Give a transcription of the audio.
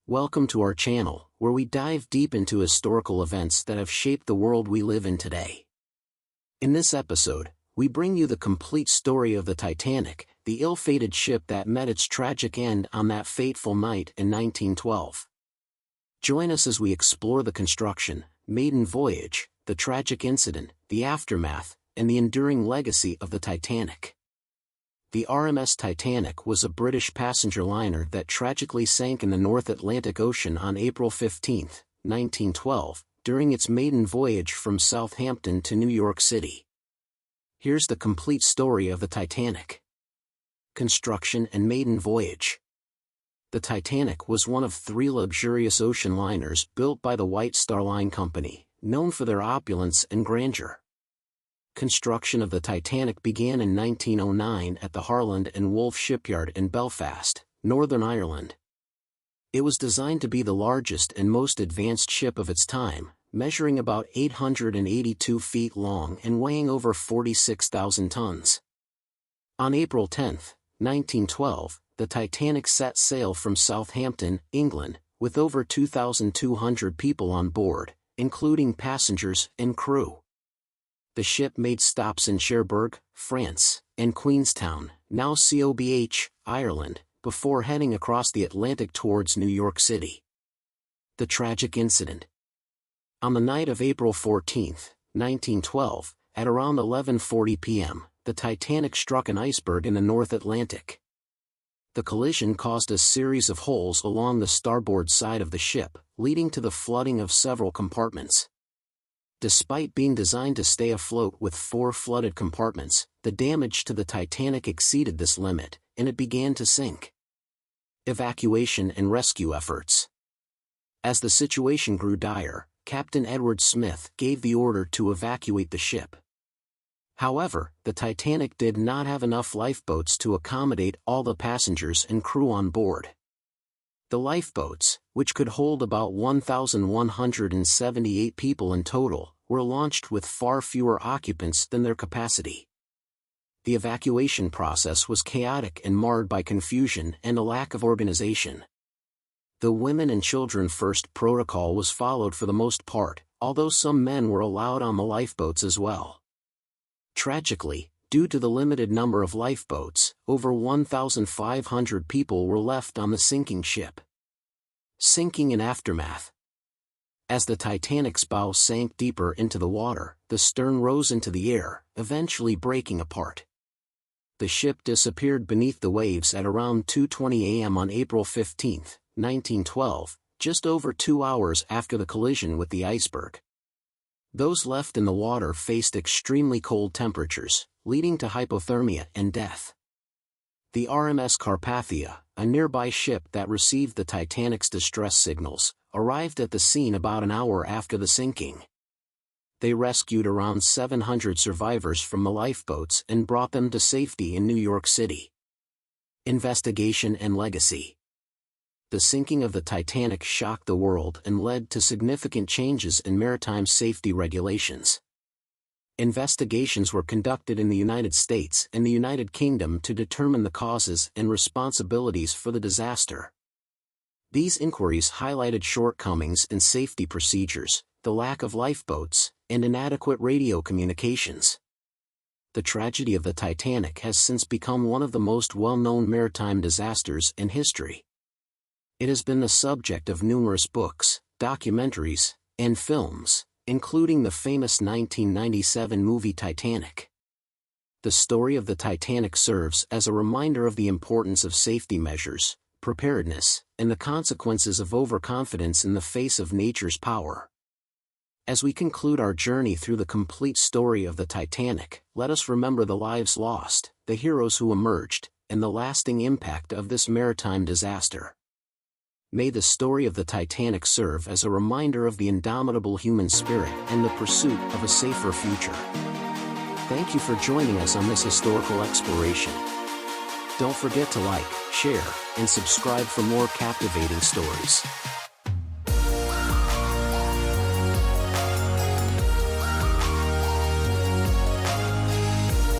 Welcome to our channel, where we dive deep into historical events that have shaped the world we live in today. In this episode, we bring you the complete story of the Titanic, the ill-fated ship that met its tragic end on that fateful night in 1912. Join us as we explore the construction, maiden voyage, the tragic incident, the aftermath, and the enduring legacy of the Titanic. The RMS Titanic was a British passenger liner that tragically sank in the North Atlantic Ocean on April 15, 1912, during its maiden voyage from Southampton to New York City. Here's the complete story of the Titanic. Construction and maiden voyage. The Titanic was one of three luxurious ocean liners built by the White Star Line Company, known for their opulence and grandeur. Construction of the Titanic began in 1909 at the Harland and Wolff shipyard in Belfast, Northern Ireland. It was designed to be the largest and most advanced ship of its time, measuring about 882 feet long and weighing over 46,000 tons. On April 10, 1912, the Titanic set sail from Southampton, England, with over 2,200 people on board, including passengers and crew. The ship made stops in Cherbourg, France, and Queenstown, now COBH, Ireland, before heading across the Atlantic towards New York City. The tragic incident. On the night of April 14, 1912, at around 11:40 p.m., the Titanic struck an iceberg in the North Atlantic. The collision caused a series of holes along the starboard side of the ship, leading to the flooding of several compartments. Despite being designed to stay afloat with 4 flooded compartments, the damage to the Titanic exceeded this limit, and it began to sink. Evacuation and rescue efforts. As the situation grew dire, Captain Edward Smith gave the order to evacuate the ship. However, the Titanic did not have enough lifeboats to accommodate all the passengers and crew on board. The lifeboats, which could hold about 1,178 people in total, were launched with far fewer occupants than their capacity. The evacuation process was chaotic and marred by confusion and a lack of organization. The women and children first protocol was followed for the most part, although some men were allowed on the lifeboats as well. Tragically, due to the limited number of lifeboats, over 1,500 people were left on the sinking ship. Sinking and aftermath. As the Titanic's bow sank deeper into the water, the stern rose into the air, eventually breaking apart. The ship disappeared beneath the waves at around 2:20 a.m. on April 15, 1912, just over 2 hours after the collision with the iceberg. Those left in the water faced extremely cold temperatures, leading to hypothermia and death. The RMS Carpathia, a nearby ship that received the Titanic's distress signals, arrived at the scene about an hour after the sinking. They rescued around 700 survivors from the lifeboats and brought them to safety in New York City. Investigation and legacy. The sinking of the Titanic shocked the world and led to significant changes in maritime safety regulations. Investigations were conducted in the United States and the United Kingdom to determine the causes and responsibilities for the disaster. These inquiries highlighted shortcomings in safety procedures, the lack of lifeboats, and inadequate radio communications. The tragedy of the Titanic has since become one of the most well-known maritime disasters in history. It has been the subject of numerous books, documentaries, and films, including the famous 1997 movie Titanic. The story of the Titanic serves as a reminder of the importance of safety measures, preparedness, and the consequences of overconfidence in the face of nature's power. As we conclude our journey through the complete story of the Titanic, let us remember the lives lost, the heroes who emerged, and the lasting impact of this maritime disaster. May the story of the Titanic serve as a reminder of the indomitable human spirit and the pursuit of a safer future. Thank you for joining us on this historical exploration. Don't forget to like, share, and subscribe for more captivating stories.